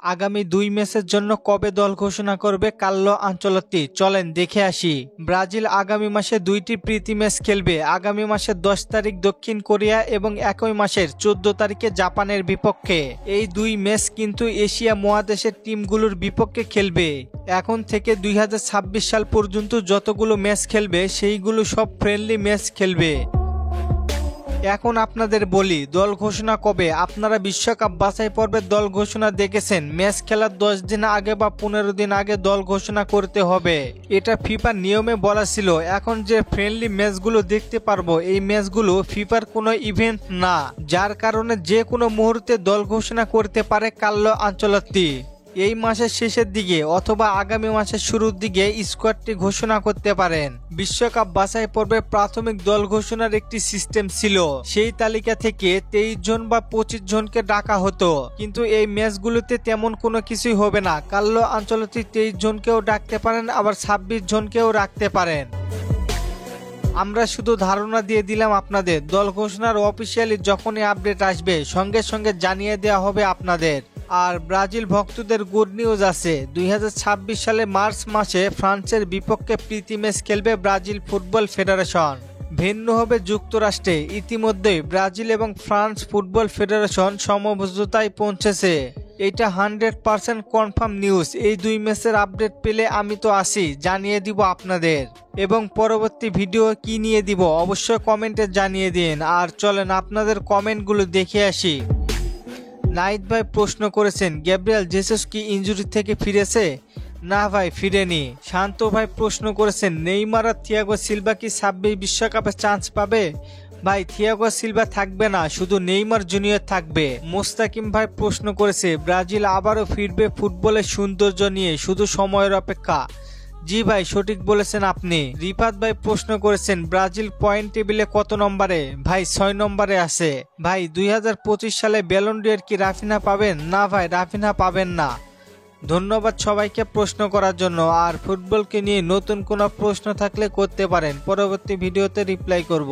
আগামী 2 ম্যাচের জন্য কবে দল ঘোষণা করবে কার্লো আনচেলত্তি, চলেন দেখে আসি। ব্রাজিল আগামী মাসে 2টি প্রীতি ম্যাচ খেলবে। আগামী মাসের 10 তারিখ দক্ষিণ কোরিয়া এবং একই মাসের 14 তারিখে জাপানের বিপক্ষে। এই 2 ম্যাচ কিন্তু এশিয়া মহাদেশের টিমগুলোর বিপক্ষে খেলবে। এখন থেকে 2026 সাল পর্যন্ত যতগুলো ম্যাচ খেলবে সেইগুলো সব ফ্রেন্ডলি ম্যাচ খেলবে। এখন আপনাদের বলি দল ঘোষণা কবে। আপনারা বিশ্বকাপ বাছাই পর্বের দল ঘোষণা দেখেছেন, ম্যাচ খেলার 10 দিন আগে বা 15 দিন আগে দল ঘোষণা করতে হবে। এটা ফিফার নিয়মে বলা ছিল। এখন যে ফ্রেন্ডলি ম্যাচগুলো দেখতে পারবো, এই ম্যাচগুলো ফিফার কোনো ইভেন্ট না, যার কারণে যে কোনো মুহূর্তে দল ঘোষণা করতে পারে কার্লো আনচেলত্তি। এই মাসের শেষের দিকে অথবা আগামী মাসের শুরুর দিকে স্কোয়াডটি ঘোষণা করতে পারেন। বিশ্বকাপ বাছাই পর্বে প্রাথমিক দল ঘোষণার একটি সিস্টেম ছিল। সেই তালিকা থেকে 23 জন বা 25 জনকে ডাকা হতো, কিন্তু এই ম্যাচগুলোতে তেমন কোনো কিছুই হবে না। কার্লো আনচেলত্তি 23 জনকেও ডাকতে পারেন, আবার 26 জনকেও রাখতে পারেন। আমরা শুধু ধারণা দিয়ে দিলাম আপনাদের। দল ঘোষণার অফিসিয়ালি যখনই আপডেট আসবে সঙ্গে সঙ্গে জানিয়ে দেওয়া হবে আপনাদের। আর ব্রাজিল ভক্তদের গুড নিউজ আছে, 2026 সালে মার্চ মাসে ফ্রান্সের বিপক্ষে প্রীতি ম্যাচ খেলবে ব্রাজিল ফুটবল ফেডারেশন। ভেন্যু হবে যুক্তরাষ্ট্রে। ইতিমধ্যেই ব্রাজিল এবং ফ্রান্স ফুটবল ফেডারেশন সমঝোতায় পৌঁছেছে। এটা 100% কনফার্ম নিউজ। এই 2 ম্যাচের আপডেট পেলে আমি তো আসি, জানিয়ে দিব আপনাদের। এবং পরবর্তী ভিডিও কি নিয়ে দিব অবশ্যই কমেন্টে জানিয়ে দিন। আর চলেন আপনাদের কমেন্টগুলো দেখে আসি। নাইট ভাই প্রশ্ন করেছেন, গ্যাব্রিয়েল জেসুস কি ইনজুরি থেকে ফিরেছে? না ভাই, ফিরেনি। শান্ত ভাই প্রশ্ন করেছেন, নেইমার আর থিয়াগো সিলভা কি 26 বিশ্বকাপে চান্স পাবে? ভাই, থিয়াগো সিলভা থাকবে না, শুধু নেইমার জুনিয়র থাকবে। মোস্তাকিম ভাই প্রশ্ন করেছে, ব্রাজিল আবারও ফিরবে ফুটবলের সৌন্দর্য নিয়ে, শুধু সময়ের অপেক্ষা। জি ভাই, সঠিক বলেছেন আপনি। রিফাত ভাই প্রশ্ন করেছেন, ব্রাজিল পয়েন্ট টেবিলে কত নম্বরে? ভাই 6 নম্বরে আছে। ভাই 2025 সালে ব্যালন ডি'র কি রাফিনা পাবেন? না ভাই, রাফিনা পাবেন না। ধন্যবাদ সবাইকে প্রশ্ন করার জন্য। আর ফুটবলকে নিয়ে নতুন কোনো প্রশ্ন থাকলে করতে পারেন, পরবর্তী ভিডিওতে রিপ্লাই করব।